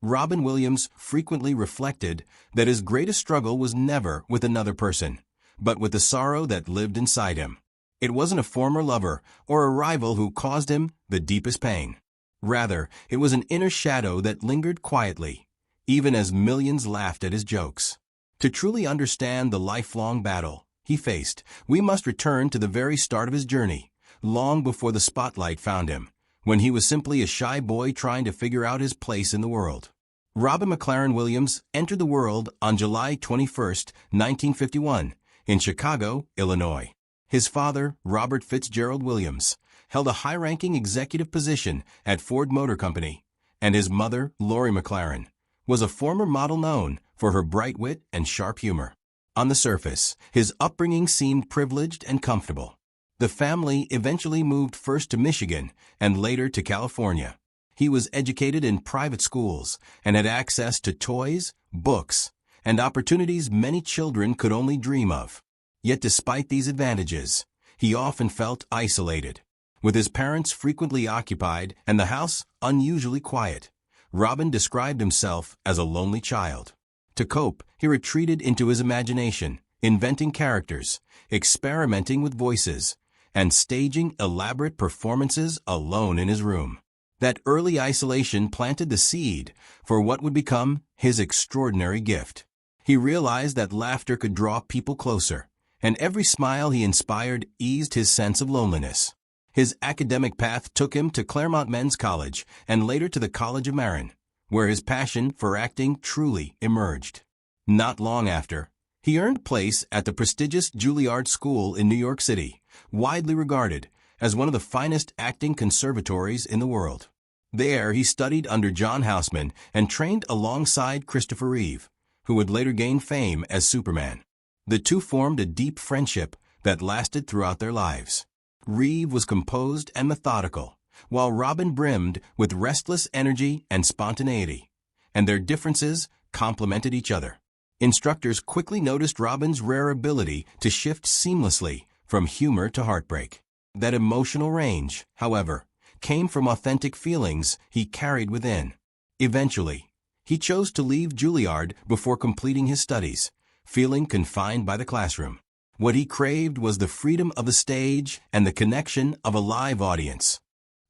Robin Williams frequently reflected that his greatest struggle was never with another person, but with the sorrow that lived inside him. It wasn't a former lover or a rival who caused him the deepest pain. Rather, it was an inner shadow that lingered quietly, even as millions laughed at his jokes. To truly understand the lifelong battle he faced, we must return to the very start of his journey, long before the spotlight found him, when he was simply a shy boy trying to figure out his place in the world. Robin McLaren Williams entered the world on July 21, 1951, in Chicago, Illinois. His father, Robert Fitzgerald Williams, held a high-ranking executive position at Ford Motor Company, and his mother, Lori McLaren, was a former model known for her bright wit and sharp humor. On the surface, his upbringing seemed privileged and comfortable. The family eventually moved first to Michigan and later to California. He was educated in private schools and had access to toys, books, and opportunities many children could only dream of. Yet despite these advantages, he often felt isolated. With his parents frequently occupied and the house unusually quiet, Robin described himself as a lonely child. To cope, he retreated into his imagination, inventing characters, experimenting with voices, and staging elaborate performances alone in his room. That early isolation planted the seed for what would become his extraordinary gift. He realized that laughter could draw people closer, and every smile he inspired eased his sense of loneliness. His academic path took him to Claremont Men's College and later to the College of Marin, where his passion for acting truly emerged. Not long after, he earned place at the prestigious Juilliard School in New York City, widely regarded as one of the finest acting conservatories in the world. There, he studied under John Houseman and trained alongside Christopher Reeve, who would later gain fame as Superman. The two formed a deep friendship that lasted throughout their lives. Reeve was composed and methodical, while Robin brimmed with restless energy and spontaneity, and their differences complemented each other. Instructors quickly noticed Robin's rare ability to shift seamlessly from humor to heartbreak. That emotional range, however, came from authentic feelings he carried within. Eventually, he chose to leave Juilliard before completing his studies, feeling confined by the classroom. What he craved was the freedom of the stage and the connection of a live audience.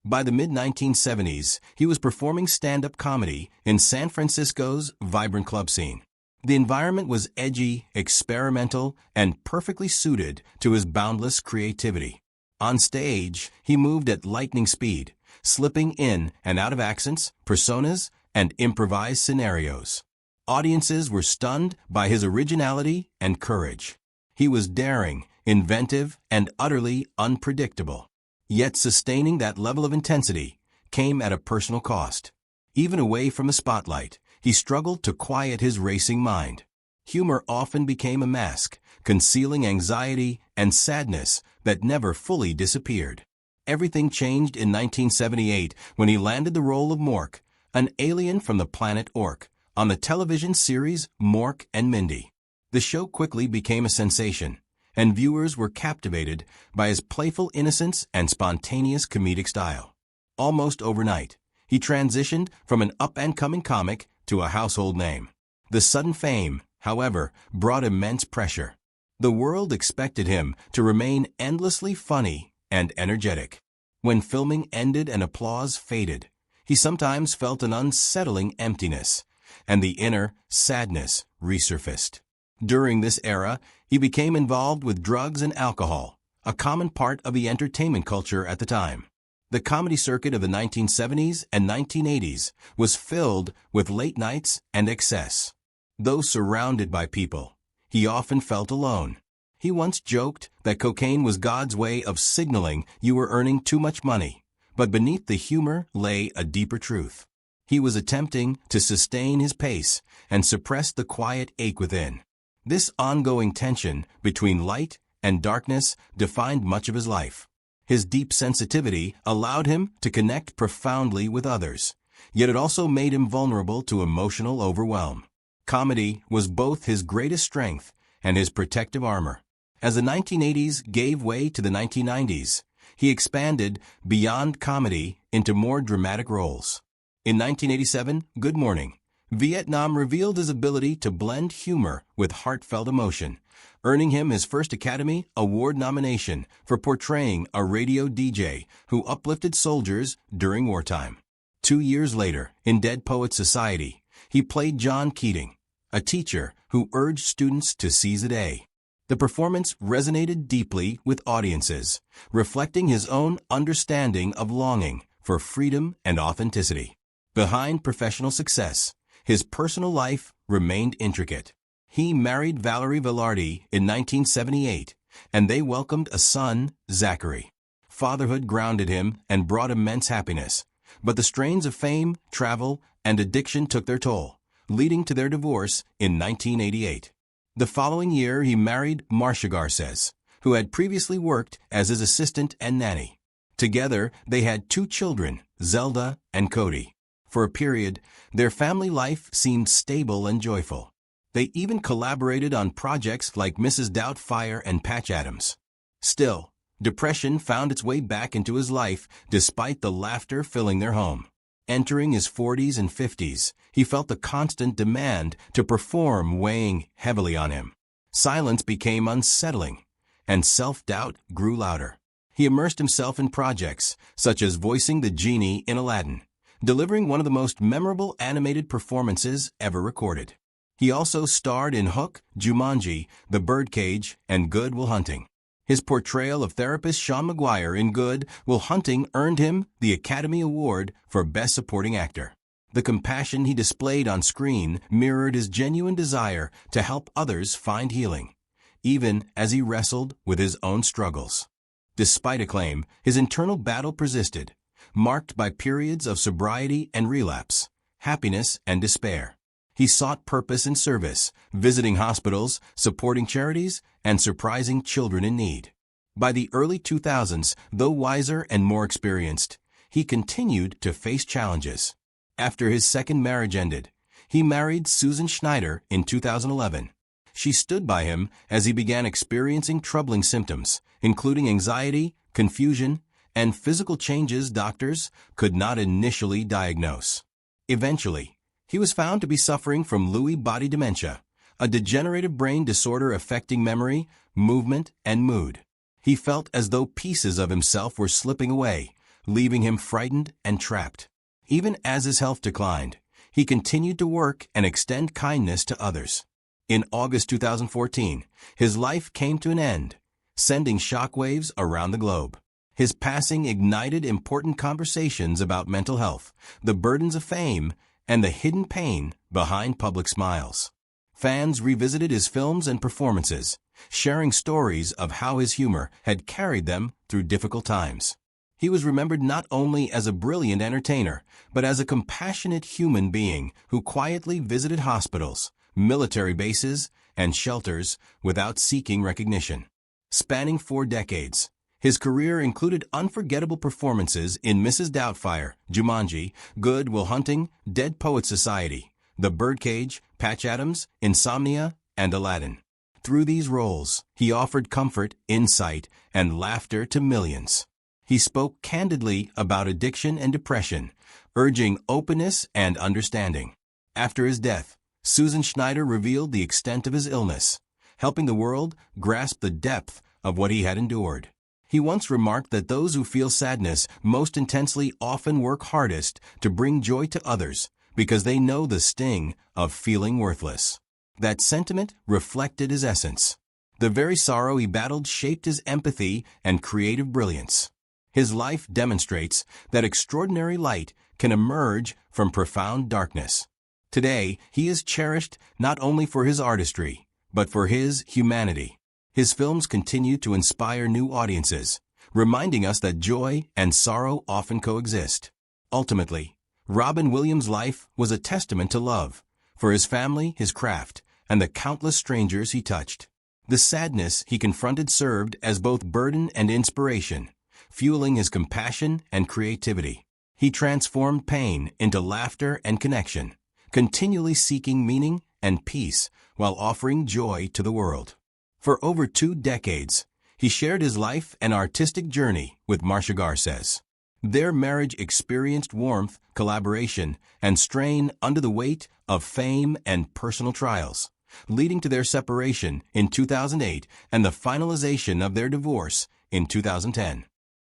By the mid-1970s, he was performing stand-up comedy in San Francisco's vibrant club scene. The environment was edgy, experimental, and perfectly suited to his boundless creativity. On stage, he moved at lightning speed, slipping in and out of accents, personas, and improvised scenarios. Audiences were stunned by his originality and courage. He was daring, inventive, and utterly unpredictable. Yet sustaining that level of intensity came at a personal cost. Even away from the spotlight, he struggled to quiet his racing mind. Humor often became a mask, concealing anxiety and sadness that never fully disappeared. Everything changed in 1978 when he landed the role of Mork, an alien from the planet Ork, on the television series Mork and Mindy. The show quickly became a sensation, and viewers were captivated by his playful innocence and spontaneous comedic style. Almost overnight, he transitioned from an up-and-coming comic to a household name. The sudden fame, however, brought immense pressure. The world expected him to remain endlessly funny and energetic. When filming ended and applause faded, he sometimes felt an unsettling emptiness, and the inner sadness resurfaced. During this era, he became involved with drugs and alcohol, a common part of the entertainment culture at the time. The comedy circuit of the 1970s and 1980s was filled with late nights and excess. Though surrounded by people, he often felt alone. He once joked that cocaine was God's way of signaling you were earning too much money, but beneath the humor lay a deeper truth. He was attempting to sustain his pace and suppress the quiet ache within. This ongoing tension between light and darkness defined much of his life. His deep sensitivity allowed him to connect profoundly with others, yet it also made him vulnerable to emotional overwhelm. Comedy was both his greatest strength and his protective armor. As the 1980s gave way to the 1990s, he expanded beyond comedy into more dramatic roles. In 1987, Good Morning Vietnam revealed his ability to blend humor with heartfelt emotion, earning him his first Academy Award nomination for portraying a radio DJ who uplifted soldiers during wartime. 2 years later, in Dead Poets Society, he played John Keating, a teacher who urged students to seize the day. The performance resonated deeply with audiences, reflecting his own understanding of longing for freedom and authenticity. Behind professional success, his personal life remained intricate. He married Valerie Velarde in 1978, and they welcomed a son, Zachary. Fatherhood grounded him and brought immense happiness, but the strains of fame, travel, and addiction took their toll, leading to their divorce in 1988. The following year, he married Marcia Garces, who had previously worked as his assistant and nanny. Together, they had 2 children, Zelda and Cody. For a period, their family life seemed stable and joyful. They even collaborated on projects like Mrs. Doubtfire and Patch Adams. Still, depression found its way back into his life despite the laughter filling their home. Entering his 40s and 50s, he felt the constant demand to perform weighing heavily on him. Silence became unsettling, and self-doubt grew louder. He immersed himself in projects such as voicing the genie in Aladdin, delivering one of the most memorable animated performances ever recorded. He also starred in Hook, Jumanji, The Birdcage, and Good Will Hunting. His portrayal of therapist Sean Maguire in Good Will Hunting earned him the Academy Award for Best Supporting Actor. The compassion he displayed on screen mirrored his genuine desire to help others find healing, even as he wrestled with his own struggles. Despite acclaim, his internal battle persisted, marked by periods of sobriety and relapse, happiness and despair. He sought purpose in service, visiting hospitals, supporting charities, and surprising children in need. By the early 2000s, though wiser and more experienced, he continued to face challenges. After his second marriage ended, he married Susan Schneider in 2011. She stood by him as he began experiencing troubling symptoms, including anxiety, confusion, and physical changes doctors could not initially diagnose. Eventually, he was found to be suffering from Lewy body dementia, a degenerative brain disorder affecting memory, movement, and mood. He felt as though pieces of himself were slipping away, leaving him frightened and trapped. Even as his health declined, he continued to work and extend kindness to others. In August 2014, his life came to an end, sending shockwaves around the globe. His passing ignited important conversations about mental health, the burdens of fame, and the hidden pain behind public smiles. Fans revisited his films and performances, sharing stories of how his humor had carried them through difficult times. He was remembered not only as a brilliant entertainer, but as a compassionate human being who quietly visited hospitals, military bases, and shelters without seeking recognition. Spanning 4 decades, his career included unforgettable performances in Mrs. Doubtfire, Jumanji, Good Will Hunting, Dead Poets Society, The Birdcage, Patch Adams, Insomnia, and Aladdin. Through these roles, he offered comfort, insight, and laughter to millions. He spoke candidly about addiction and depression, urging openness and understanding. After his death, Susan Schneider revealed the extent of his illness, helping the world grasp the depth of what he had endured. He once remarked that those who feel sadness most intensely often work hardest to bring joy to others because they know the sting of feeling worthless. That sentiment reflected his essence. The very sorrow he battled shaped his empathy and creative brilliance. His life demonstrates that extraordinary light can emerge from profound darkness. Today, he is cherished not only for his artistry, but for his humanity. His films continue to inspire new audiences, reminding us that joy and sorrow often coexist. Ultimately, Robin Williams' life was a testament to love, for his family, his craft, and the countless strangers he touched. The sadness he confronted served as both burden and inspiration, fueling his compassion and creativity. He transformed pain into laughter and connection, continually seeking meaning and peace while offering joy to the world. For over 2 decades, he shared his life and artistic journey with Marcia Garces. Their marriage experienced warmth, collaboration, and strain under the weight of fame and personal trials, leading to their separation in 2008 and the finalization of their divorce in 2010.